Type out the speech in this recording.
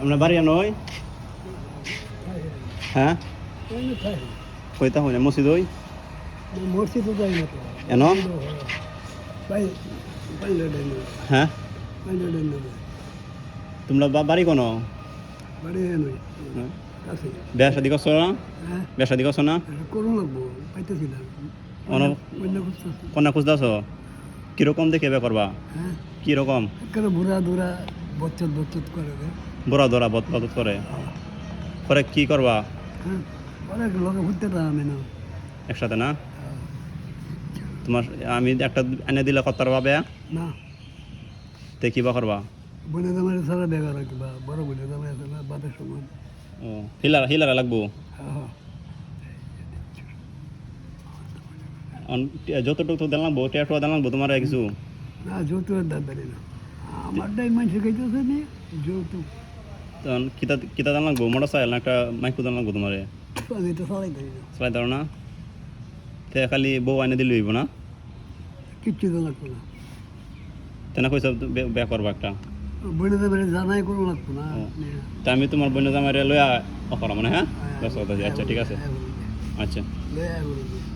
আপনার বাড়ি নয় হ্যাঁ কইতা হয় না মসজিদ ওই মসজিদ তো যাই না তো এন ভাই হ্যাঁ ভাই তোমরা বাড়ি কোনো বাড়ি নই আছে বিয়া শাদি করছো না হ্যাঁ বিয়া শাদি করছো না করুন লাগবো পাইতেছি না অন অন্য করতেছি কন্যা খুঁজতেছ কিরকম দেখে বিয়ে করবা হ্যাঁ কিরকম একেবারে বুড়া দুরা বচ্চত বচ্চত করে দেয় বড় ধরা বদত করে পরে কি করবা হ্যাঁ অনেক লোকে ঘুরতে আমি না একসাথে না তোমার আমি একটা এনে দিলে কত পাবে না তে কি বা করবা বনে দামের সারা বেগার কিবা বড় বনে দামে আছে না বাপের সমান ও হিলারা লাগবো হ্যাঁ যতটুকু তো দিলাম বউ টেটো দিলাম তোমার কিছু না যৌতুকের দাম বেড়ে না আমারটাই মানুষ খাইতেছে নি যৌতুক তখন কিতা দাম লাগবো মোটর সাইকেল না একটা মাইকু দাম লাগবো তোমার আমি তো সবাই করি না চালাই দাও না তে খালি বউ আইনে দিলে হইব না কিচ্ছু তো লাগতো না তেনা কইসব বিয়া করবা একটা বনে দামের জানাই কোনো লাগতো না তা আমি তোমার বোন জামাইরে লইয়া অফার মানে হ্যাঁ আচ্ছা ঠিক আছে আচ্ছা লয়া